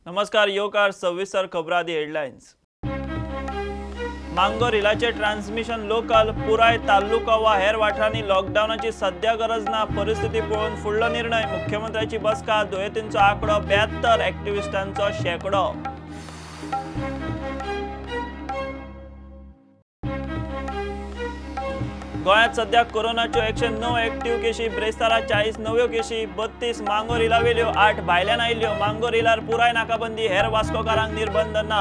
नमस्कार, योकार सविस्तर खबरादी headlines. Mangor हिलाचे transmission local पुराय तालुका वा हेर वाठारांनी लॉकडाऊनाची सध्या गरज ना। परिस्थिती पळोवन फुडलो निर्णय। मुख्यमंत्र्याची बसका। दुयेंतींचो आंकडो 72, एक्टिव्हिस्टांचो शेकडो। गोंयांत सध्या कोरोनाच्यो 109 एक्टिव्ह केशी। ब्रेस्तारा 40 नव्यो केशी। 32 मांगोर हिला वेल्यो 8 भायल्यान आयिल्ल्यो। मांगोर हिलार पुराय नाकाबंदी। हेर वास्कोकारांक निर्बंध ना।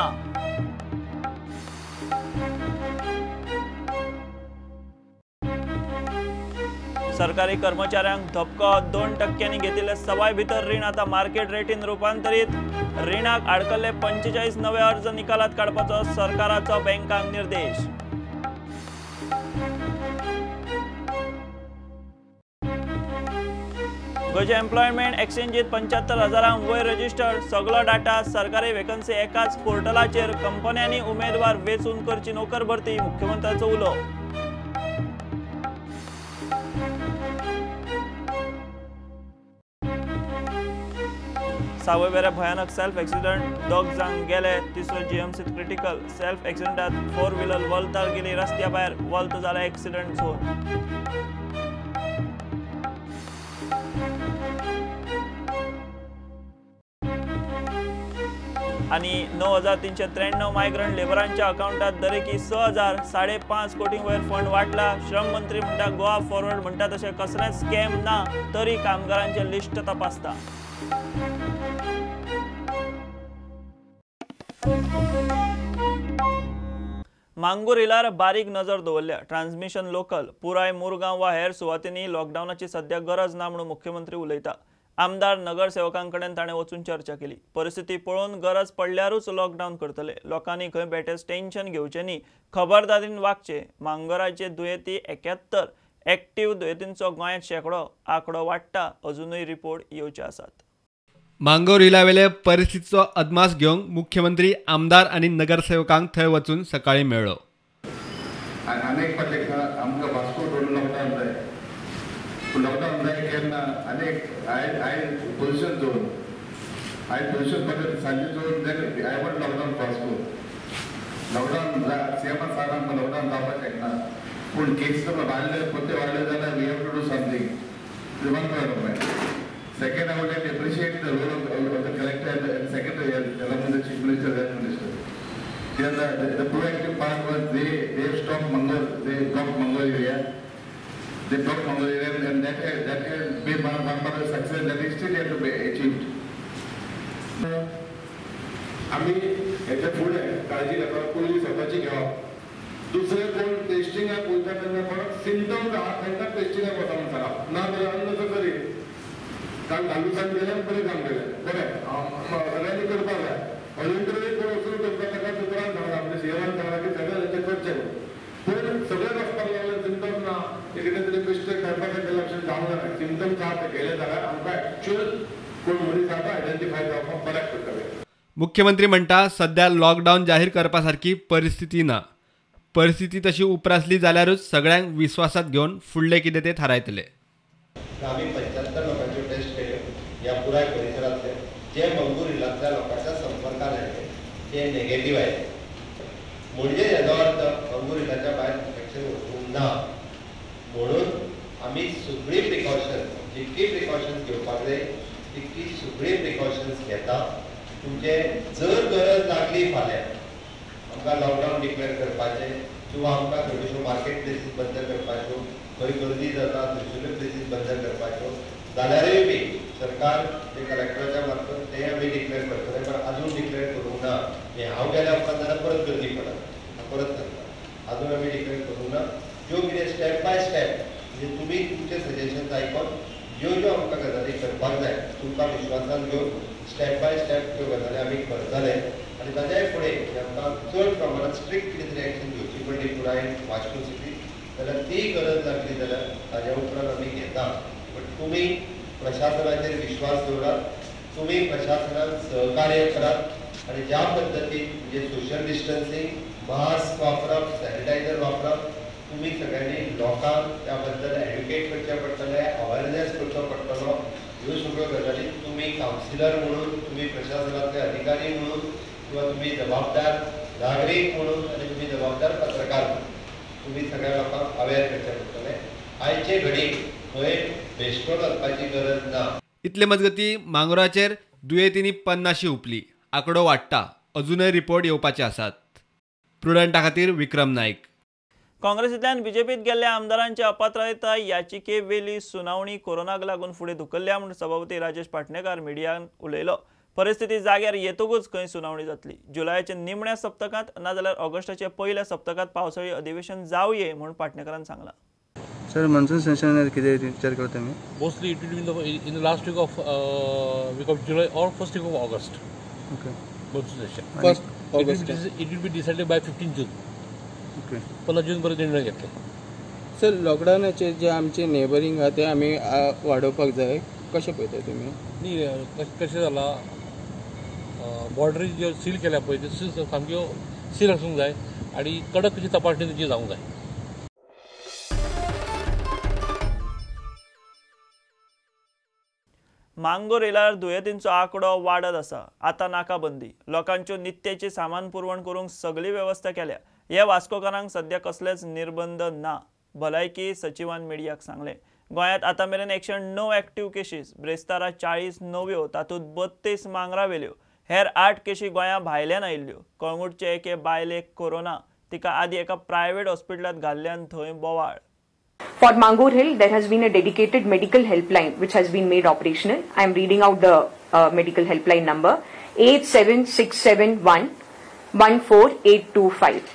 सरकारी कर्मचाऱ्यांक धपको। 2% घेतिल्ले सवाय भितर रीण आता मार्केट रेटीन रूपांतरीत। रिणाक आडकल्ले 45 नवे अर्ज निकालात काडपाचो सरकाराचो बँकांक निर्देश। गोंयच्या एम्प्लॉयमेंट एक्सचेंजीत 75,000 वयर रजिस्टर्ड। सगळो डाटा सरकारी वेकन्सी एकाच पोर्टलाचेर। कंपन्यांनी उमेदवार वेचून करची नोकर भरती। मुख्यमंत्र्याचो उलो। सावयवेरें भयानक सेल्फ एक्सिडेंट। दोग जाण गेले। तिसरो जीएमसीत क्रिटिकल। सेल्फ एक्सिडेंटात 4 व्हीलर वलतार गेली रस्त्या भायर। वलत जाला एक्सिडेंट झोन। आणि 9,393 मायग्रंट लेबरांच्या अकाउंटात दरेकी 6,000 5.5 कोटी वयर फंड वाटला। श्रम मंत्री म्हणटा गोवा फॉरवर्ड म्हणटा तशें कसलेंच स्कॅम ना, तरी कामगारांचे लिस्ट तपासता। मांगूर हिलार बारीक नजर दवरल्या। ट्रान्समिशन लोकल पुराय मुरगांव वा हेर सुवातींनी लॉकडाऊनाची सध्या गरज ना म्हणून मुख्यमंत्री उलयता। आमदार नगरसेवकांकडेन ताणें वचून चर्चा केली। परिस्थिती पळोवन गरज पडल्यारूच लॉकडाऊन करतले। लोकांनी खंय बेठेच टेन्शन घेवचें न्ही, खबरदारीन वागचें। मांगोराचे दुयेंती 71, एक्टिव्ह दुयेंतींचो गोंयांत शेकडो। आंकडो वाडटा, अजूनय रिपोर्ट येवचे आसात। मांगोर हिलावेले परिस्थितीचो अदमास घेवंक मुख्यमंत्री आमदार आनी नगरसेवकांक थंय वचून सकाळी मेळ्ळो। अनेक फावटी आमकां वास्को लॉकडावन जाय। लॉकडावन जाय केन्ना अनेक आयज पोजिशन जोन सांजे zone I want lockdown Vasco. Lockdown सीएमान सांगला आमकां लॉकडावन जावपाक शकना, पूण केसीस वाडले जाल्यार we have to do something. Second, I would like to appreciate the role of the collector and secretary along with the chief minister and health minister. The proactive part was they stopped Mangalore, they blocked Mangalore area. They blocked Mangalore area and that has been one part of success that is still yet to be achieved. आम्ही याच्या पुढे काळजी घेता, पहिली स्वतःची घेवप। दुसरे कोण टेस्टिंग पळयता तेन्ना कोणाक सिम्पटम्स आहा तेन्ना टेस्टिंगाक वचा म्हण सांगप ना, तर अननेसेसरी काम दिवसांनी गेल्यान बरें काम केलें बरें सगळ्यांनी करपाक जाय। व्हॉलंटरी कोण वसूल करता ताका सुत्रान सांगला, म्हणजे सीएमान सांगला की सगळें हेचें करचें, पूण सगळें वचपाक लागले सिम्पटम्स ना, कितें तरी मिस्टेक करपाक केलें अशें जावंक जायना। सिम्पटम्स आहा ते गेले जाल्यार आमकां एक्चुअल कोण मनीस आसा आयडेंटिफाय जावपाक बऱ्याक पडटलें। मुख्यमंत्री म्हणटा सध्या लॉकडाऊन जाहीर करपा सारकी परिस्थिती ना। परिस्थिती तशी उप्रासली जाल्यारूच सगळ्यांक विश्वासात घेवन फुडलें कितें तें थारायतले। आम्ही 75 लोकांचे टेस्ट केले या पुराय परिसरातले। जे मंगूर हिलांतल्या लोकांच्या संपर्कात आले ते नेगेटिव्ह आहे, म्हणजे याचा अर्थ मंगूर हिलाच्या भायर इन्फेक्शन वचूंक ना। म्हणून आम्ही सगळी प्रिकॉशन जितकी प्रिकॉशन्स घेवपाक जाय तितकी सगळी प्रिकॉशन्स घेता। तुमचे जर गरज लागली फाल्यां आमकां लॉकडावन डिक्लेअर करपाचें किंवा आमकां थोड्योश्यो मार्केट प्लेसीस बंद करपाच्यो, खंय गर्दी जाता थंयसल्यो प्लेसीस बंद करपाच्यो जाल्यारूय बी सरकार ते कलेक्टराच्या मार्फत ते आमी डिक्लेअर करतले, पण अजून डिक्लेअर करूंक ना। हांव गेल्या उपरांत जाल्यार परत गर्दी पडत परत करता, अजून आमी डिक्लेअर करूंक ना। ज्यो कितें स्टेप बाय स्टेप म्हणजे तुमी तुमचे सजेशन्स आयकून ज्यो ज्यो आमकां गजाली करपाक जाय तुमकां विश्वासान घेवन स्टेप बाय स्टेप त्यो गजाली आमी करतले। आनी ताच्याय फुडें आमकां चड प्रमाणात स्ट्रिक्ट कितें तरी एक्शन घेवची पडली पुराय वास्को सिटी जाल्यार ती गरज लागली जाल्यार ताज्या उपरांत आमी घेता। बट तुमी प्रशासनाचेर विश्वास दवरात, तुमी प्रशासनाक सहकार्य करात आनी ज्या पद्दतीन म्हणजे सोशल डिस्टन्सिंग, मास्क वापरप, सॅनिटायझर वापरप, तुम्ही सगळ्यांनी लोकांक त्या बद्दल एड्युकेट करचें पडटलें, अवेअरनेस करचो पडटलो। ह्यो सगळ्यो गजाली तुम्ही कावन्सिलर म्हणून, तुम्ही प्रशासनातले अधिकारी म्हणून, किंवा तुम्ही जबाबदार नागरीक म्हणून आणि तुम्ही जबाबदार पत्रकार म्हणून तुम्ही सगळ्या लोकांक अवेअर करचे पडटले. आयचे घडीक खंय बेश्टो घालपाची गरज ना. इतले मजगती मांगराचेर दुयेंतींनी 50 हुपली. आंकडो वाडटा. अजूनय रिपोर्ट येवपाचे आसात. प्रुडंटा खातीर विक्रम नाईक. काँग्रेसींतल्यान बीजेपीत गेल्ल्या आमदारांच्या अपात्रता याचिके वेली सुनावणी कोरोनाक लागून फुडें धुकल्ल्या म्हूण सभापती राजेश पाटणेकार मिडियान उलयलो. परिस्थिती जाग्यार येतकूच खंय सुनावणी जातली. जुलयाच्या निमण्या सप्तकांत नाजाल्यार ऑगस्टाच्या पयल्या सप्तकांत पावसाळी अधिवेशन जावये म्हूण पाटणेकारान सांगलां. सर, मान्सून सेशन कितें विचार करता मी? Mostly it will be in the last week of July or first week of August. Okay. Monsoon session. First It will be decided by 15 June. Okay. 15 June पर्यंत निर्णय घेतले. सर, लॉकडावनाचे जे आमचे neighbouring आहा ते आमी वाडोवपाक जाय. कशें पळयता तुमी? न्ही कशें जाला, बॉर्डरी ज्यो सील केल्या पळय त्यो सामक्यो सील आसूंक जाय आनी कडक कशी तपासणी तेची जावंक जाय. मांगोर येयल्यार दुयेंतींचो आंकडो वाडत आसा. आतां नाकाबंदी, लोकांच्यो नित्याची सामान पुरवण करूंक सगळी वेवस्था केल्या. ह्या वास्कोकारांक सध्या कसलेच निर्बंध ना, भलायकी सचिवान मिडियाक सांगलें. गोंयांत आतां मेरेन 109 एक्टीव केसीस, ब्रेस्तारा 40 नव्यो, तातूंत 32 मांगरा वेल्यो. हेर 8 केसी गोंया भायल्यान आयिल्ल्यो. कळंगूटचे एके बायलेक कोरोना, तिका आदी एका प्रायव्हेट हॉस्पिटलांत घाल्ल्यान थंय बोवाळ. For Mangor Hill, there has been a dedicated medical helpline which has been made operational. I am reading out the medical helpline number 87671 14825.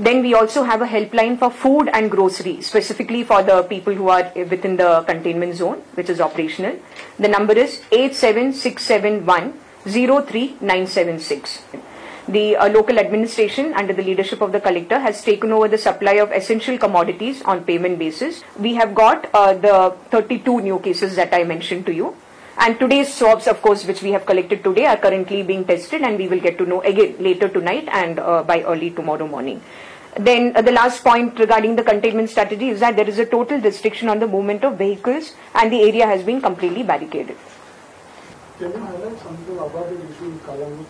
Then we also have a helpline for food and grocery, specifically for the people who are within the containment zone, which is operational. The number is 87671 03976. The local administration, under the leadership of the collector, has taken over the supply of essential commodities on payment basis. We have got the 32 new cases that I mentioned to you. And today's swabs, of course, which we have collected today, are currently being tested, and we will get to know again later tonight and by early tomorrow morning. Then the last point regarding the containment strategy is that there is a total restriction on the movement of vehicles, and the area has been completely barricaded. Can you highlight something about the issue in Kalangu?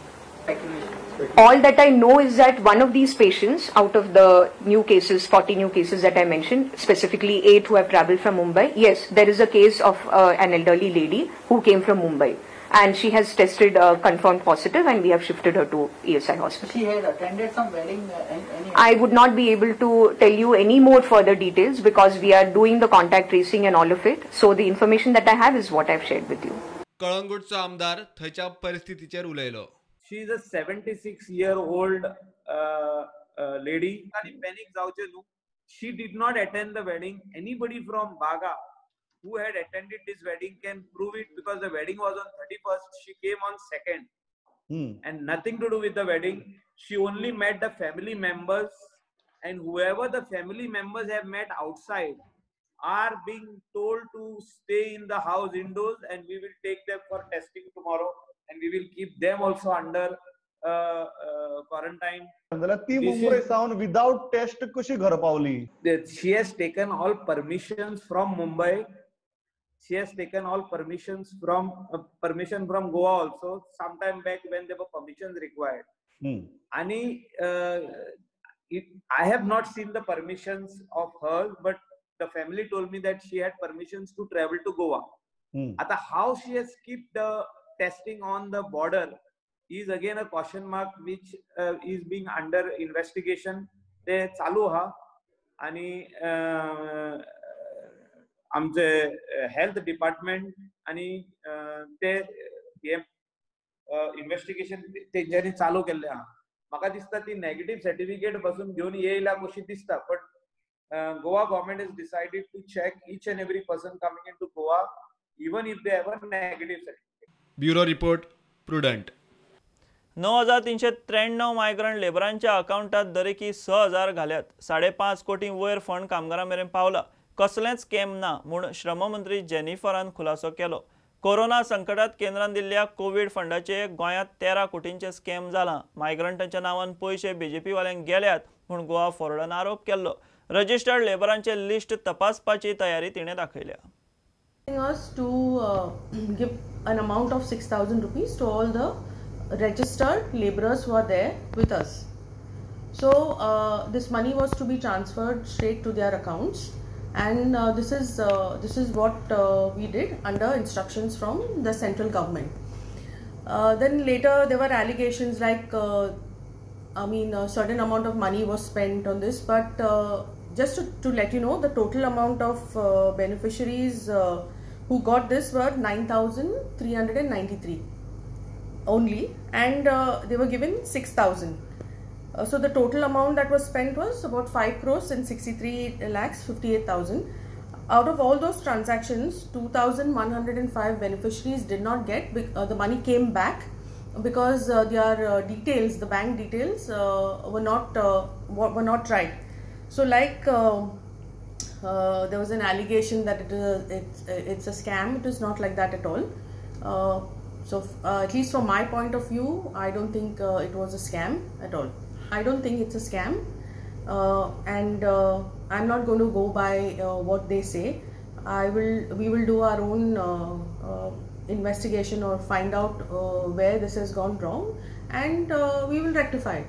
All that I know is that one of these patients, out of the new cases, 40 new cases that I mentioned, specifically 8 who have travelled from Mumbai, yes, there is a case of an elderly lady who came from Mumbai, and she has tested confirmed positive, and we have shifted her to ESI hospital. She had attended some wedding. I would not be able to tell you any more further details because we are doing the contact tracing and all of it. So the information that I have is what I've shared with you. कळंगूटचो आमदार थंयच्या परिस्थितीचेर उलयलो. She is a 76-year-old lady. Panic जावचे न्हू. She did not attend the wedding. Anybody from Baga who had attended this wedding can prove it because the wedding was on 31st. She came on 2nd. And nothing to do with the wedding. She only met the family members, and whoever the family members have met outside are being told to stay in the house indoors, and we will take them for testing tomorrow. And we will keep them also under quarantine. ती मुंबई सावन without taste कशी घर पावली? She has taken all permissions from Mumbai. She has taken all permissions from permission from Goa also. Sometime back when there were permissions required. And I have not seen the permissions of hers, but the family told me that she had permissions to travel to Goa. Ata how she has skipped the testing on the border is again a caution mark which is being under investigation. ते चालू हा आणि आमचे health department आणि ते investigation तेंच्यांनी चालू केल्ले हा. म्हाका दिसता ती नेगेटिव्ह सर्टिफिकेट पासून घेऊन येयला कशी दिसता, but Goa government has decided to check each and every person coming into Goa, even if they have a negative certificate. Bureau report Prudent. 9,393 migrant लेबरांच्या अकाउंटात दरेकी 6,000 घाल्यात. 5.5 कोटी वयर फंड कामगारां मेरेन पावला. कसलेंच स्कॅम ना म्हूण श्रममंत्री जेनिफरान खुलासो केलो. कोरोना संकटात केंद्रान दिल्ल्या कोविड फंडाचे गोंयांत 13 कोटींचे स्कॅम जाला. मायग्रंटांच्या नांवान पयशे बीजेपी वाल्यांक गेल्यात म्हूण गोवा फॉरवर्डान आरोप केल्लो. रजिस्टर्ड लेबरांचे लिस्ट तपासपाची तयारी तिणें दाखयल्या. us to give an amount of 6,000 rupees to all the registered laborers who are there with us. So this money was to be transferred straight to their accounts, and this is what we did under instructions from the central government. Then later there were allegations like a certain amount of money was spent on this, but just to let you know, the total amount of beneficiaries who got this were 9,393 only, and they were given 6,000. So the total amount that was spent was about 5 crores and 63 lakhs 58,000. Out of all those transactions, 2,105 beneficiaries did not get the money came back because their details, the bank details, were not right. So like there was an allegation that it's a scam. It is not like that at all. So at least from my point of view, I don't think it was a scam at all. I don't think it's a scam, and I'm not going to go by what they say. We will do our own investigation or find out where this has gone wrong, and we will rectify it.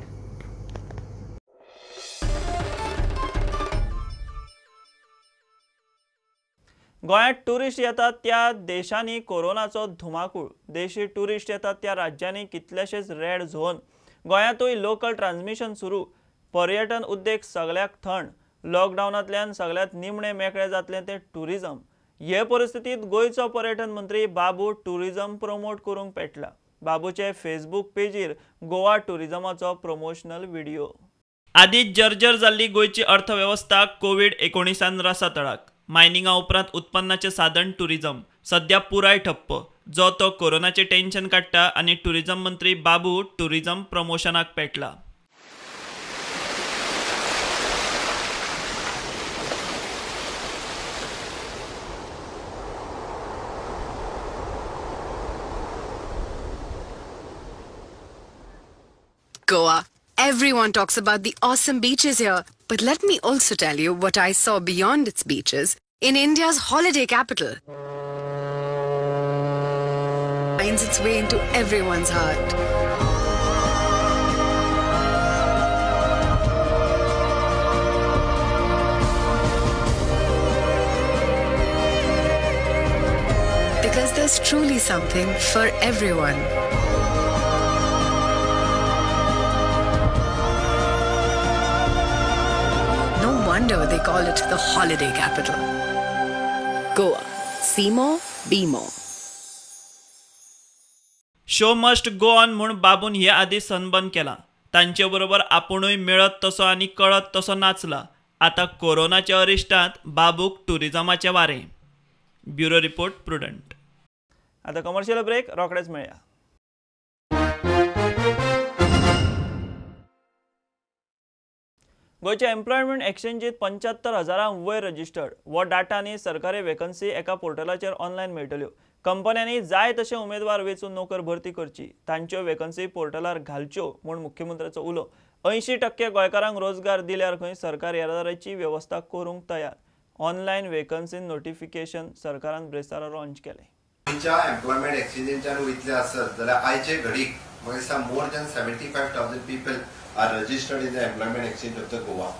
गोंयांत tourist येतात त्या देशांनी कोरोनाचो धुमाकूळ, देशी tourist येतात त्या राज्यांनी कितलेशेच रेड झोन, गोंयांतूय लोकल ट्रान्समिशन सुरू, पर्यटन उद्देग सगळ्याक थंड, लॉकडावनांतल्यान सगळ्यात निमणे मेकळे जातले ते टुरिजम. हे परिस्थितीत गोंयचो पर्यटन मंत्री बाबू टुरिजम प्रमोट करूंक पेटला. बाबूचे फेसबुक पेजीर गोवा टुरिजमाचो प्रमोशनल व्हिडिओ. आदींच जर्जर जाल्ली गोंयची अर्थवेवस्था कोविड-19 रसातळाक. मायनिंगा उपरांत उत्पन्नाचें साधन टुरिजम सध्या पुराय ठप्प, जो तो कोरोनाचें टेन्शन काडटा आनी टुरिजम मंत्री बाबू टुरिजम प्रमोशनाक पेटला. Goa. Everyone talks about the awesome beaches here, but let me also tell you what I saw beyond its beaches in India's holiday capital. Finds its way into everyone's heart. Because there's truly something for everyone. No wonder they call it the holiday capital. Goa. See more, be more. Show must go on म्हूण बाबून हे आदी sunburn केला. तांचे बरोबर आपुणूय मेळत तसो आनी कळत तसो नाचला. आता कोरोनाच्या अरिश्टांत बाबूक टुरिजमाचे वारें. Bureau report prudent. आता कमर्शियल ब्रेक रोखडेच मेळया. गोयच्या एम्प्लॉयमेंट एक्सचेंजीत 75,000 वयर रजिस्टर्ड. वो डाटा आनी सरकारी वेकन्सी एका पोर्टलाचेर ऑनलायन मेळटल्यो. कंपन्यांनी जाय तशे उमेदवार वेचून नोकर भरती करची, तांच्यो वेकन्सी पोर्टलार घालच्यो म्हूण मुख्यमंत्र्याचो उलो. 80% गोंयकारांक रोजगार दिल्यार खंय सरकार येरादारीची व्यवस्था करूंक तयार. ऑनलायन वेकन्सी नोटिफिकेशन सरकारान ब्रेस्तारा लॉन्च केलें. गोंयच्या एम्प्लॉयमेंट एक्सचेंजींच्यान वयतले आसत जाल्यार आयचे घडीक म्हाका दिसता more than 75,000 people are registered in the employment exchange of the Goa.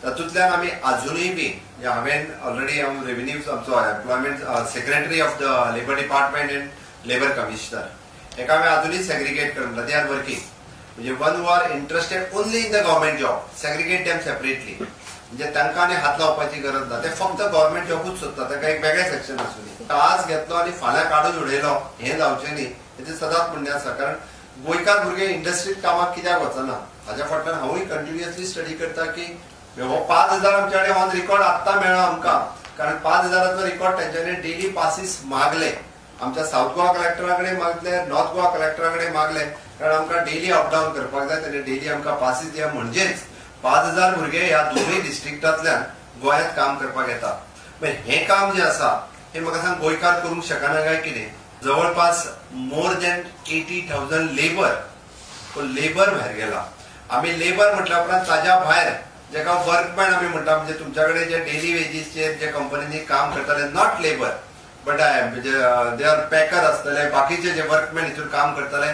तातूंतल्यान आमी अजुनूय बी हांवें ऑलरेडी रेव्हेन्यू आमचो employment secretary of the labour department and labour commissioner हेका हांवें अजुनूय सेग्रिगेट करून दे आर वर्किंग. म्हणजे one who are interested only in the government job segregate them separately. म्हणजे तांकां आनी हात लावपाची गरज ना, ते फक्त गव्हर्मेंट जॉबूच सोदता, ताका एक वेगळें सेक्शन आसूं. आज घेतलो आनी फाल्यां काडून उडयलो हें जावचें न्ही. हेजें सदांच म्हणणें आसा, कारण गोंयकार भुरगे इंडस्ट्रीत कामाक कित्याक वचना. हाज्या फाटल्यान हांवूय कंटिन्युअसली स्टडी करता की हो 5,000 आमचे कडेन ऑन रिकॉर्ड आत्तां मेळ्ळो आमकां, कारण 5,000चो रिकॉर्ड तेंच्यांनी डेली पासीस मागले. आमच्या साऊथ गोवा कलेक्टरा कडेन मागले, नॉर्थ गोवा कलेक्टरा कडेन मागले, कारण आमकां डेली अपडाऊन करपाक जाय. तेणे डेली आमकां पासीस दिया, म्हणजेच 5,000 भुरगे ह्या दोनूय डिस्ट्रिक्टांतल्यान गोंयांत काम करपाक येता. हे काम जे आसा हे म्हाका सांग गोंयकार करूंक शकना काय कितें? जवळपास मोर दॅन 80,000 लेबर भायर गेला. आमी लेबर म्हटल्या उपरांत ताज्या भायर जेका वर्कमॅन आमी म्हणटा, म्हणजे तुमच्या कडेन जे डेली वेजीसचेर जे कंपनीनी काम करताले, not labour but they are Packer आसतले, बाकीचे जे वर्कमॅन हितून काम करतले,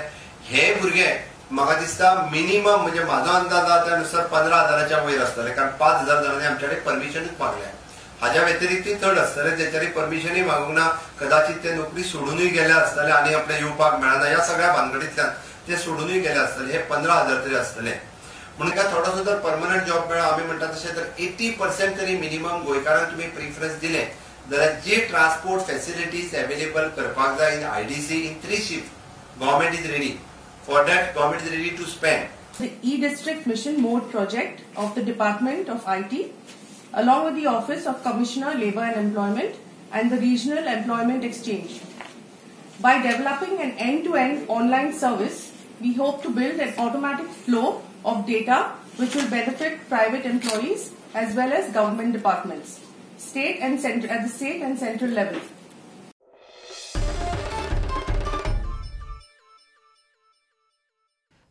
हे भुरगे म्हाका दिसता मिनिमम म्हणजे म्हाजो अंदाज आहा त्यानुसार 15,000च्या वयर आसतले, कारण 5,000 जणांनी आमच्या कडेन परमिशनूच मागल्या. हाज्या व्यतिरिक्त चड आसतले तेच्यानी परमिशनूय मागूंक ना, कदाचित ते नोकरी सोडूनय गेले आसतले आनी आपले येवपाक मेळना, ह्या सगळ्या भानगडींतल्यान ते सोडूनय गेले आसतले. हे 15,000 तरी आसतले. म्हणून काय थोडोसो जर परमनंट जॉब मेळ्ळो, आमी म्हणटा तशें तर 80% तरी मिनिमम गोंयकारांक तुमी प्रिफरन्स दिले जाल्यार जी ट्रान्सपोर्ट फॅसिलिटीज अवेलेबल करपाक जाय in IDC in 3 shift government is ready. For that, government is ready to spend. The e-district mission mode project of the Department of IT, along with the Office of Commissioner Labour and Employment and the Regional Employment Exchange. By developing an end-to-end online service, we hope to build an automatic flow of data which will benefit private employees as well as government departments, state and central, at the state and central level.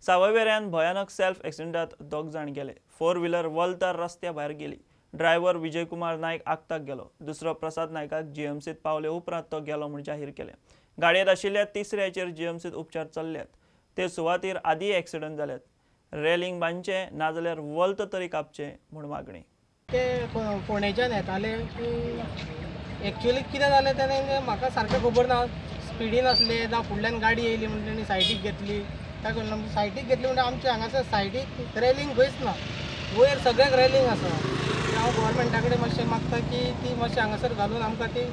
सावयवेऱ्यान भयानक self एक्सिडेंटात 2 जाण गेले. 4 wheeler वलतार रस्त्या भायर गेली. Driver Vijaykumar नायक आगताक गेलो. दुसरो प्रसाद नायकाक जीएमसीत पावले उपरांत तो गेलो म्हूण जाहीर केलें. गाडयेंत आशिल्ल्या तिसऱ्याचेर जीएमसीत उपचार चल्ल्यात. ते सुवातेर आदी एक्सिडंट जाल्यात. रेलिंग बांदचे नाजाल्यार वलत तरी कापचे म्हूण मागणी. ते फोंडेच्यान येताले की एक्चुअली कितें जालें तें म्हाका सारकें खबर ना. स्पिडीन आसले जावं फुडल्यान गाडी येयली म्हणून तेणी सायडीक घेतली. काय करून सायडीक घेतली म्हणजे आमच्या हांगासर सायडीक रेलिंग खंयच ना, वयर सगळ्याक रेलिंग आसा. हांव गव्हर्मेंटा कडेन मातशें मागता की ती मातशें हांगासर घालून आमकां ती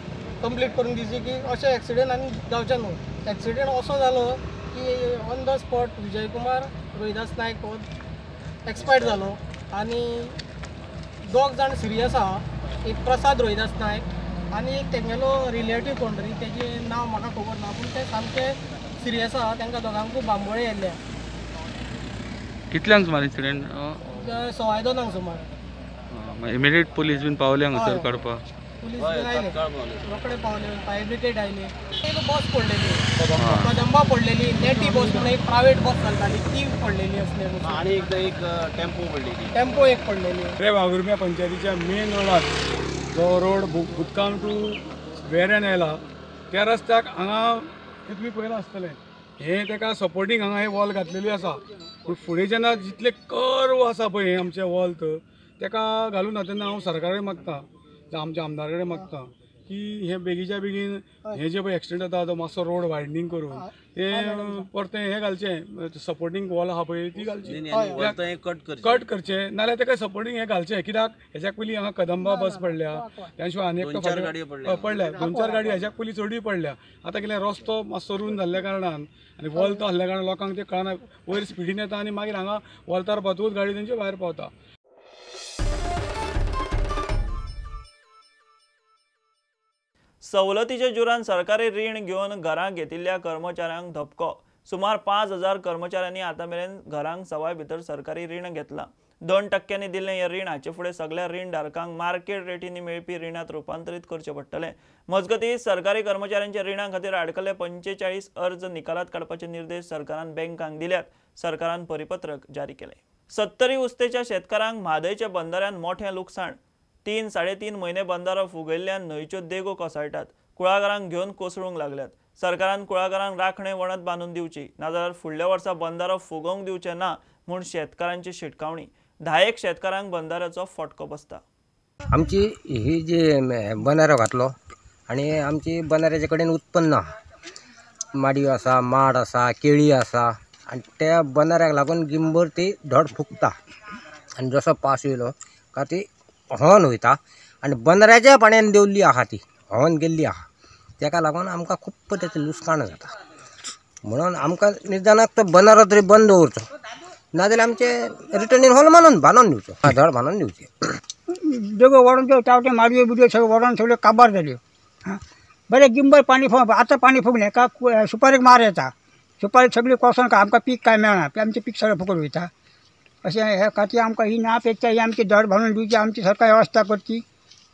कंप्लीट करून दिवची की अशें एक्सिडेंट आनी जावचे न्हू. एक्सिडेंट असो जालो की on the spot Vijaykumar Rohidas Naik हो एक्सपायर्ड जालो आनी 2 जाण सिरियस आहा. एक प्रसाद रोहिदास नायक आनी एक तेंगेलो रिलेटीव कोण तरी, तेजें नांव म्हाका खबर ना, पूण ते सामके सिरियस आहा. तांकां दोगांकूय बांबोळे येयल्ल्या. कितल्यांक सुमार एक्सिडेंट? 2:15 सुमार. इमिडिएट पुलीस बीन पावले हांगासर काडपाक? पुलीस बीन आयले, रोखडे पावले, फायर ब्रिगेड आयले. एक बस पडलेली, कदंबा पडलेली, नेटी बस म्हणून एक प्रायवेट बस चलताली ती पडलेली असले. आनी एकदा एक टेम्पो पडलेली. टेम्पो एक पडलेली. रे वागुर्म्या पंचायतीच्या मेन रोडार जो रोड बुदकाम टू वेऱ्यान आयला त्या रस्त्याक हांगा इतली पयला आसतलें हे ताका सपोर्टींग हांगा हे वॉल घातलेली आसा. पूण फुडें जेन्ना जितले कर्व आसा पळय हे आमचे वॉल ताका घालून ना तेन्ना हांव सरकारा कडेन मागता जावं आमच्या आमदारा कडेन मागता की हे बेगीच्या बेगीन हे जे पळय एक्सिडेंट जाता तो मातसो रोड वायडनींग करून ते परतें हे घालचें, सपोर्टींग वॉल आहा पळय ती घालची, कट करचें नाल्यार ताका सपोर्टींग हे घालचें. कित्याक हेज्याक पयलीं हांगा कदंबा बस पडल्या, त्या शिवाय आनी एकटो पडल्या, 2-4 गाडी हेज्याक पयलीं चडूय पडल्या. आतां कितें रस्तो मातसो रुंद जाल्ल्या कारणान आनी वॉल तो आसल्या कारणान लोकांक ते कळना, वयर स्पिडीन येता आनी मागीर हांगा वॉलतार पावतूच गाडी तेंची भायर पावता. सवलतीच्या जुरान सरकारी रीण घेवन घरांक घेतिल्ल्या कर्मचाऱ्यांक धपको. सुमार 5,000 कर्मचाऱ्यांनी आतां मेरेन घरांक सवाय भितर सरकारी रीण घेतलां. 2% दिल्लें हें रीण हाचे फुडें सगळ्या रीणधारकांक मार्केट रेटींनी मेळपी रिणांत रुपांतरीत करचें पडटलें. मजगतीं सरकारी कर्मचाऱ्यांच्या रिणां खातीर आडकले 45 अर्ज निकालात काडपाचे निर्देश सरकारान बँकांक दिल्यात. सरकारान परिपत्रक जारी केलें. 70 उस्तेच्या शेतकारांक म्हादयच्या बंदाऱ्यान मोठें लुकसाण. 3-3.5 म्हयने बंदारो फुगयल्ल्यान न्हंयच्यो देगो कोसळटात. कुळागरांक घेवन कोसळूंक लागल्यात. सरकारान कुळागरांक राखणें वणत बांदून दिवची नाजाल्यार फुडल्या वर्सा बंदारो फुगोवंक दिवचे ना म्हूण शेतकारांची शिटकावणी. 10 शेतकारांक बंदाऱ्याचो फटको बसता. आमची ही जी बंदारो घातलो आनी आमची बंदाऱ्याचे कडेन उत्पन्न आहा, माडयो आसा, माड आसा, केळी आसा आनी त्या बंदाऱ्याक लागून गिंबर ती धड फुगता आनी जसो पावस येयलो काय ती व्हांवन वयता आनी बंदाऱ्याच्या पाण्यान देंवल्ली आहा ती व्हांवन गेल्ली आहा. ताका लागून आमकां खूब तेचें लुकसाण जाता. म्हणून आमकां निदानाक तो बंदारो तरी बंद दवरचो नाजाल्यार आमचे रिटर्नीन हॉल बांदून दिवचो, धड बांदून दिवचे. देगो वाडून त्यो टावटे माडयो बिडयो सगळे वाडून सगळे काबार जाल्यो. बरें गिंबर पाणी आतां पाणी फुगलें का सुपारीक मार येता, सुपारी सगळी कोसोन का आमकां पीक काय मेळना, आमचें पीक सगळें फुकट वयता. अशें हे खातीर आमकां ही ना पेक्षा ही आमची धड बांदून दिवची, आमची सरकार वेवस्था करची.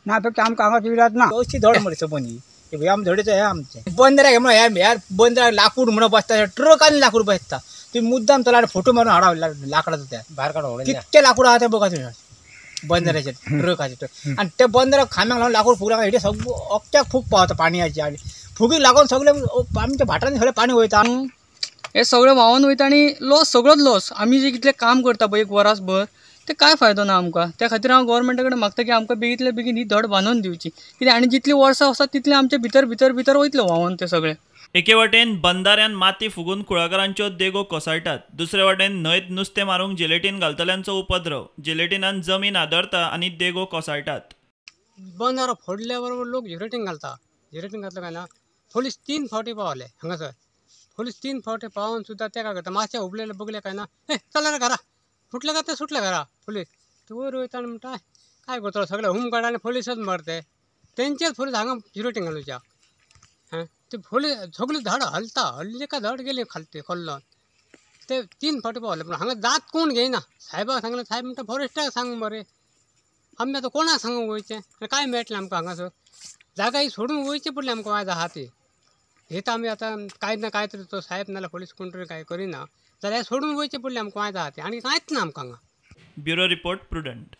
ना पेक्षा आमकां हांगा विरात ना. अशी धड मरे पनी हे आम धडेचं हे आमचें बंदराक म्हणून ह्या बंदराक लाकूड म्हणून बसता, ट्रकांनी लाकूड बसता. तुम्ही मुद्दाम चला फोटो मारून हाडा लाकडाचो त्या भायर काडून कितके लाकूड आहा ते बघा तुम्ही. बंदराचे ट्रकाचे आणि ते बंदरा खांब्याक लावून लाकूड फुगला हे सगळं अख्ख्याक फूग पावता पाणयाची आणि फुगीक लागून सगळे आमच्या भाटांनी सगळे पाणी वयता. हे सगळें व्हांवन वयता आनी लॉस सगळोच लॉस. आमी जे कितले काम करता पळय एक वरासभर ते काय फायदो ना आमकां. त्या खातीर हांव गव्हर्मेंटा कडेन मागता की आमकां बेगींतल्या बेगीन ही धड बांदून दिवची, कित्याक आनी जितली वर्सां वतात तितले आमचे भितर भितर भितर वयतले व्हांवन ते सगळे. एके वटेन बंदाऱ्यान माती फुगून कुळागरांच्यो देगो कोसळटात, दुसरे वटेन न्हंयत नुस्तें मारूंक जिलेटीन घालतल्यांचो उपद्रव. जिलेटीनान जमीन आदरता आनी देगो कोसळटात. बंदारो फोडल्या बरोबर लोक जिलेटीन घालता. जिलेटीन घातलं काय ना, पोलीस 3 फावटी पावले हांगासर. पोलीस 3 फावटी पावून सुद्दां ते काय करता, मातशे उबलेले बगले काय ना, चला रे घरा, फुटले का ते सुटले घरा. पोलीस ते वयर वयता आनी म्हणटा काय करतलो, सगळे होम गार्ड आनी पोलीसच मरते. तेंचेच पोलीस हांगा जिलेटीन घालूच्या. ते पोलीस सगळी झाड हल्ली का झाड गेली खालते खोल्लोन. ते 3 फावटी पावले पूण हांगा जात कोण घेयना. साहेबाक सांगलें, साहेब म्हणटा फॉरेस्टाक सांग मरे. आमी आतां कोणाक सांगूंक वयचें, काय मेळटलें आमकां हांगासर. जागा ही सोडून वयचें पडलें आमकां वायदा आहा ती. हे तर आमी आतां कांय ना कांय तरी तो साहेब नाल्यार पोलीस कोण तरी काय करिना जाल्यार सोडून वयचें पडलें आमकां वायदा आहा ती आनी कांयच ना आमकां हांगा. Bureau report prudent.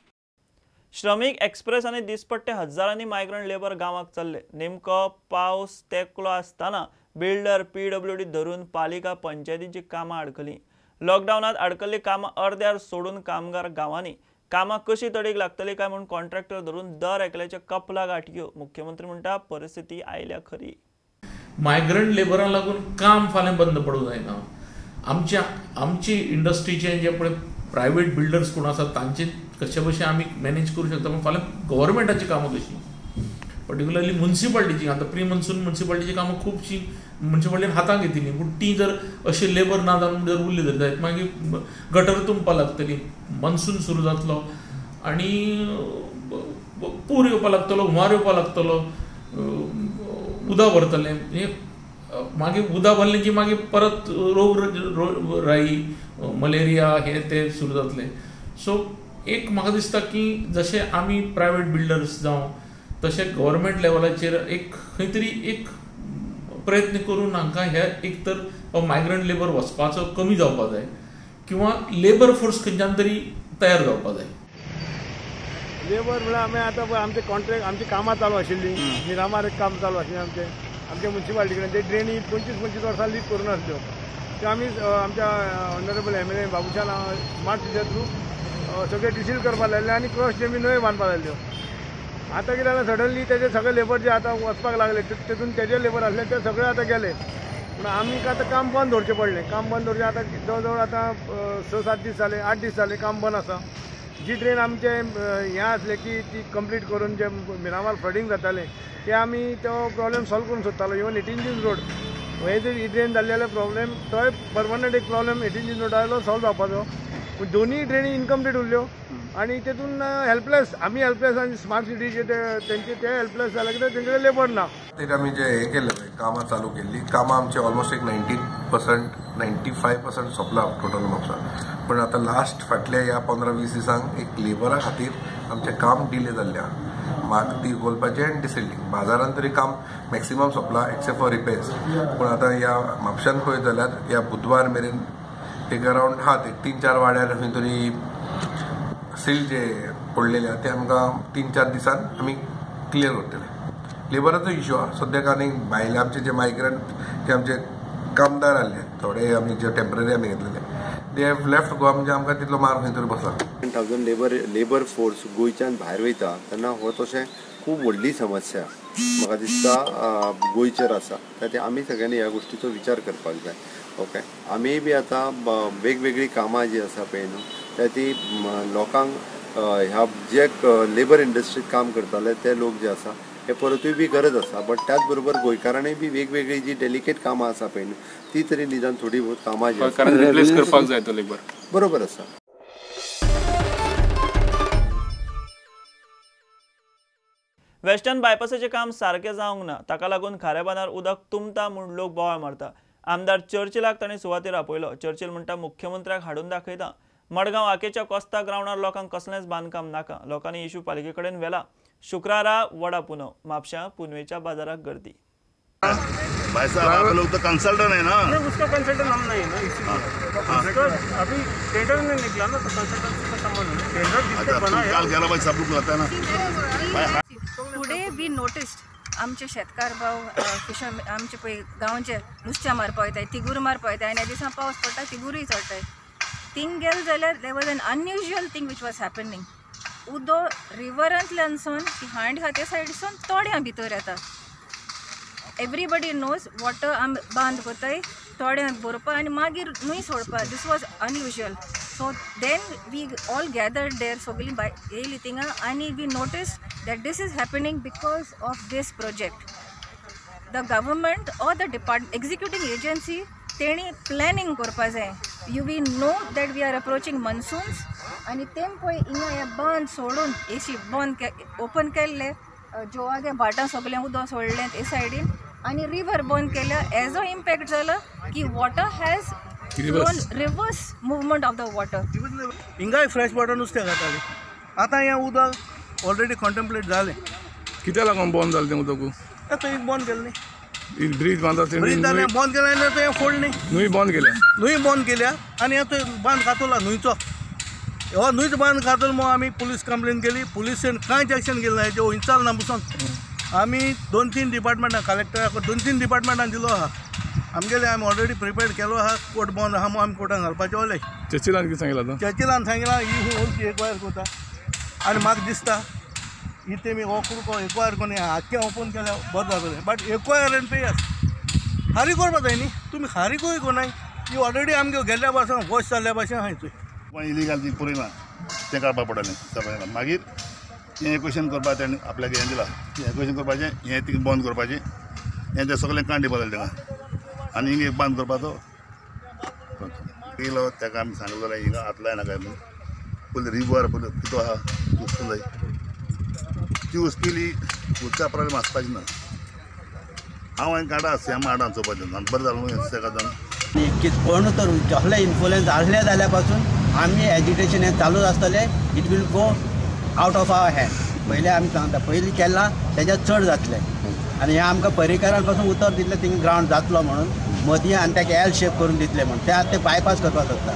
श्रमिक एक्सप्रेस आनी दिसपट्टे हजारांनी मायग्रंट लेबर गांवाक चल्ले. नेमको पावस तेंकलो आसतना बिल्डर, PWD धरून पालिका पंचायतीची कामां आडकलीं. लॉकडावनात आडकल्लीं कामां अर्द्यार सोडून कामगार गांवांनी कामां कशी तडीक लागतली काय म्हूण कॉन्ट्रॅक्टर धरून दर एकल्याचे कपला गाठयो. मुख्यमंत्री म्हणटा परिस्थिती आयल्या खरी. मायग्रंट लेबरांक लागून काम फाल्यां बंद पडूंक जायना. आमची इंडस्ट्रीचे जे पळय प्रायवेट बिल्डर्स कोण आसात तांचे कशे भशेन आमी मॅनेज करूं शकता, पूण फाल्यां गव्हर्मेंटाची कामां कशी, पर्टिक्युलरली म्युन्सिपाल्टीची. आतां प्री मन्सून म्युन्सिपाल्टीची कामां खुबशीं म्युन्सिपाल्टीन हातांत घेतिल्लीं, पूण ती जर अशे लेबर ना जावन जर उरली जर जायत मागीर गटर तुंबपा लागतली, मन्सून सुरू जातलो आनी पूर येवपा लागतलो, हुंवार येवपा लागतलो, उदक भरतलें. हें मागीर उदक भरलें की मागीर परत रोगराई, मलेरिया हे ते सुरू जातले. सो एक म्हाका दिसता की जशे आमी प्रायवेट बिल्डर्स जावं तशे गव्हर्मेंट लेवलाचेर एक खंय तरी एक प्रयत्न करून हांकां हे एक तर मायग्रंट लेबर वचपाचो कमी जावपा जाय किंवा लेबर फोर्स खंयच्यान तरी तयार जावपा जाय. लेबर म्हळ्यार आमी आतां आमचे कॉन्ट्रॅक्ट आमची कामां चालू आशिल्लीं, मिरामार एक काम चालू आशिल्लें आमचे म्युन्सिपाल्टी कडेन. ते ड्रेनी 25-25 वर्सां लीक करून आसल्यो. त्यो आमी आमच्या honourable MLA Babushan smart city through सगळे डिसील करपा लायले आनी क्रॉस जमीन नव्यो बांदपा लायल्यो. आतां कितें जालें, सडनली तेजे सगळे लेबर जे आतां वचपाक लागले तेतून तेजे लेबर आसले ते सगळे आतां गेले. पूण आमी आतां काम बंद दवरचें पडलें. काम बंद दवरचें आतां जवळ आतां 6-7 दीस जाले, 8 दीस जाले काम बंद आसा. जी ट्रेन आमचे हें आसलें की ती कंप्लीट करून जे मिरामार फ्लडिंग जातालें ते आमी तो प्रॉब्लेम सॉल्व करूंक सोदतालो. इवन 18 रोड हे जर ही ट्रेन जाल्ले जाल्यार प्रॉब्लेम तोय परमनंट एक प्रॉब्लेम 18 रोडालो सॉल्व जावपाचो. पूण दोनूय ट्रेनी इनकम्प्लीट उरल्यो आनी तेतून हेल्पलेस आमी हेल्पलेस आनी स्मार्ट सिटीचे तेंचे ते हेल्पलेस जाले कित्याक तेंचे कडेन लेबर ना. एक आमी जे हे केलें कामां चालू केल्ली, कामां आमचे ऑलमोस्ट एक 90%, 95% सोंपला टोटल म्हापसा. पण आतां लास्ट फाटल्या ह्या 15-20 दिसांक एक लेबरा खातीर आमचें काम डिले जाल्लें आहा. माती घोलपाचें आनी डिसिल्टींग बाजारांत तरी काम मॅक्सिमम सोंपला एक्सेप्ट फॉर रिपेर्स. पूण आतां ह्या म्हापशान पळयत जाल्यार ह्या बुधवार मेरेन एक अरावंड एक 3-4 वाड्यार खंय तरी सील जे पडलेले आहा ते आमकां 3-4 दिसान आमी क्लियर करतले. लेबराचो इश्यू आहा सद्याक. आनी भायले आमचे जे मायग्रंट जे आमचे कामदार आसले थोडे आमी जे टेम्पररी आमी घेतलेले दे हॅव लेफ्ट गोवा म्हणजे आमकां तितलो मार खंय तरी बसला. 10,000 लेबर फोर्स गोंयच्यान भायर वयता तेन्ना हो तशें खूब व्हडली समस्या म्हाका दिसता गोंयचेर आसा. ते आमी सगळ्यांनी ह्या गोष्टीचो विचार करपाक जाय. ओके, आमी बी आतां वेगवेगळी कामां जी आसा पळय न्हू त्या ती लोकांक ह्या जे लेबर इंडस्ट्रीत काम करताले ते लोक जे आसा हे परतूय बी गरज आसा. बट त्याच बरोबर गोंयकारांनी बी वेगवेगळी जी डेलिकेट कामां आसा पळय न्हू ती तरी निदान थोडी बहुत कामां जी रिप्लेस करपाक जाय तो लेबर. बरोबर आसा. वेस्टर्न बायपासाचें काम सारकें जावंक ना, ताका लागून खारेबांदार उदक तुंबता म्हूण लोक बोवाळ मारता. आमदार चर्चिलाक तांणी सुवातेर आपयलो. चर्चिल म्हणटा मुख्यमंत्र्याक हाडून दाखयता. मडगांव आकेच्या कोस्ता ग्रावंडार लोकांक कसलेंच बांदकाम नाका. लोकांनी इशू पालिके कडेन व्हेला. शुक्रारा वडा पुनव. म्हापशां पुनवेच्या बाजाराक गर्दी. भाई साहब आप लोग तो कंसल्टेंट है ना। नहीं, उसका कंसल्टेंट हम नहीं है ना, इसीलिए तो अभी टेंडर नहीं निकला ना, तो कंसल्टेंट का संबंध नहीं। टेंडर जिसने बनाया काल गेला भाई सब लोग रहता है ना। टुडे वी नोटिस्ड आमचे शेतकार भाव फिशर आमचे पळय गांवचे नुस्त्या मारपा वयताय, तिगूर मारपा वयताय आनी ह्या दिसा पावस पडटा तिगूरूय चडटाय. थिंग गेल जाल्यार there was an unusual thing which was happening. उदो रिवरांतल्यानसून ती हांड आहा त्या सायडीसून थोड्यां भितर येता. एवरीबडी नोज वॉटर आम बांद कोताय थोड्यां भरपा आनी मागीर न्हंय सोडपा. This was unusual. So then we all gathered there सगळीं येयलीं थिंगा आनी we notice that this is happening because of this project. The government or the executing agency तेणी planning करपा जाय. We know that we are approaching monsoons आनी तेम पळय हिंगा हे बंद सोडून एसी बंद ओपन केल्ले जो आगे भाटां सगळें उदक सोडलें हे सायडीन आनी रिवर बंद केल्या. एजो इम्पॅक्ट जालो की water has reverse movement of the water. हिंगाय फ्रेश वॉटर नुस्तें घातालीं. आतां हें उदक ऑलरेडी कॉन्टेम्पलेट जालें. कित्या लागून बंद जालें तें उदक? आतां एक बंद केलें न्ही, ब्रीज बांदता ब्रीज जालें बंद केलें आनी आतां हें फोडलें. न्हंय बंद केल्या. न्हंय बंद केल्या आनी आतां बांद घातला न्हंयचो. हो न्हंयच बांद घातलो मग आमी पुलीस कंप्लेन केली. पुलिसेन कांयच एक्शन केलें ना. हेजें वयचाल ना बसून आमी 2-3 डिपार्टमेंटां कलेक्टराक 2-3 डिपार्टमेंटान दिलो आहा. आमगेले आमी ऑलरेडी प्रिपेर्ड केलो आहा. कोर्ट बंद आहा म्हणून आमी कोर्टान घालपाचें वले. चर्चिलान कितें सांगितलां? चर्चिलान सांगितलां ही ओके एक्वायर करता आनी म्हाका दिसता इथे मी हो करून एक्वायर करून आख्खें ओपन केल्यार बरें जातलें. बट एक्वायर एंड पेयर्स हारी करपा जाय न्ही. तुमी हारीकूय कोनाय. ही ऑलरेडी आमगे गेल्ल्या भाशेन वॉश जाल्ल्या भाशेन आहाय थंय. पण इलिगल ती पुरी ना तें काडपाक पडटलें सगळ्यांक. मागीर हें एक्वेशन करपाक तेणें आपल्याक हें दिलां. एक्वेशन करपाचें हें ती बंद करपाचें हें तें सगळें कांड दिवपाक जाय तेका आनी हिंगा बंद करपाचो केलो. तेका आमी सांगलें जाल्यार हिंगा हात लाय नाका म्हणून. पयलीं रिवर पयलीं कितें आहा वचूंक जाय. ती वस्त केली उदका प्रॉब्लेम आसपाचें ना. हांव हांवें काडा सेम हाडा चोवपाचें आनी बरें जालें न्हू तेका जावन. कोण तर कसले इन्फ्लुएन्स आसले जाल्या पासून आमी एज्युटेशन हें चालूच आसतलें. It will go out of our hand. पयलीं आमी सांगता पयलीं केलां तेज्या चड जातलें आनी हें आमकां पर्रीकारान पासून उतर दितलें थिंग ग्रावंड जातलो म्हणून मदीं आनी ताका एल शेप करून दितलें म्हणून. ते आतां ते बायपास करपाक सोदता.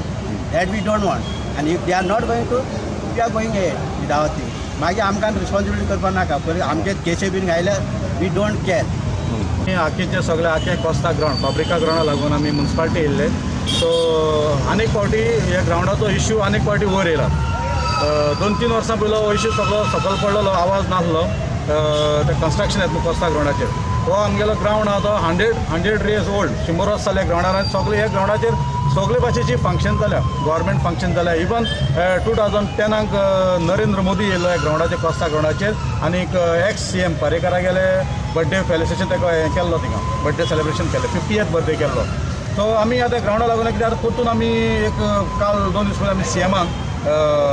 दॅट वी डोंट वॉन्ट आनी if they are not going to we are going hey without thing. मागीर आमकां रिस्पॉन्सिबिलिटी करपाक नाका. पयलीं आमचे केसे बीन घायल्यार वी डोंट केअर. आख्खेचे सगळे आख्खे कोस्ता ग्रावंड फाब्रिका ग्रावंडा लागून आमी म्युन्सिपाल्टी येयल्ले. सो आनीक फावटी ह्या ग्रावंडाचो इश्यू आनीक फावटी वयर येयला. 2-3 वर्सां पयलो हो इश्यू सगळो सकयल पडलेलो आवाज नासलो. ते कन्स्ट्रक्शन येता कोस्ता ग्रावंडाचेर. हो आमगेलो ग्रावंड आहा तो 100 इयर्स ओल्ड. 100 वर्स जाले ग्रावंडार आनी सगळे ह्या ग्रावंडाचेर सगळे भाशेची फंक्शन जाल्या. गव्हर्मेंट फंक्शन जाल्या. इवन 2010 नरेंद्र मोदी येयल्लो ह्या ग्रावंडाचेर कोस्ता ग्रावंडाचेर आनीक एक्स CM पर्रीकारा गेले बर्थडे सेलिब्रेशन ताका हें केल्लो थिंगा बर्थडे सेलिब्रेशन केलें 50th बर्थडे केल्लो. सो आमी आतां ग्रावंडा लागून कित्याक परतून आमी एक काल 2 दीस पयलीं आमी CMाक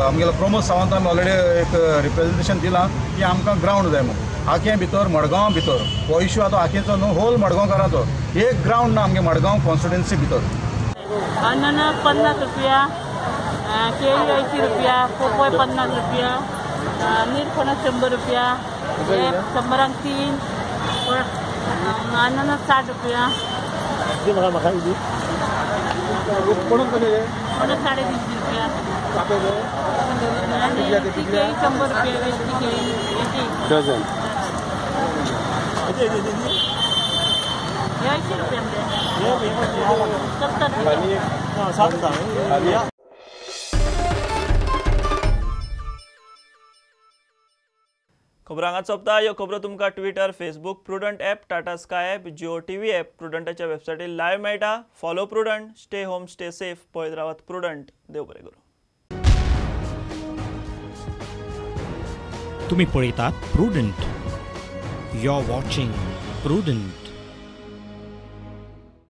आमगेलो प्रमोद सावंत आमी ऑलरेडी एक रिप्रेजेंटेशन दिलां की आमकां ग्रावंड जाय म्हणून. आख्या भितर मडगांव भितर हो इश्यू आतां आख्खेचो न्हू होल मडगांवकाराचो. एक ग्रावंड ना आमगे मडगांव कॉन्स्टिट्युएन्सी भितर. अननस 50 रुपया, केळी 80 रुपया, पोपय 50 रुपया, निरफणस 100 रुपया, 100 3, अननस 60 रुपया. कोण केले? 350 रुपया. केळी 100 रुपया वेस्टी केळी डझन. 80 रुपया. 70 खबरांगा चोपता ह्यो खबरो तुमकां Twitter, Facebook, Prudent app, Tata Sky app, Jio TV app, प्रुडंटाच्या वेबसायटीर लायव्ह मेळटा. Follow Prudent. Stay home, stay safe. पळयत रावात प्रुडंट. देव बरें करूं. तुम्ही पळयतात Prudent. You are watching prudent.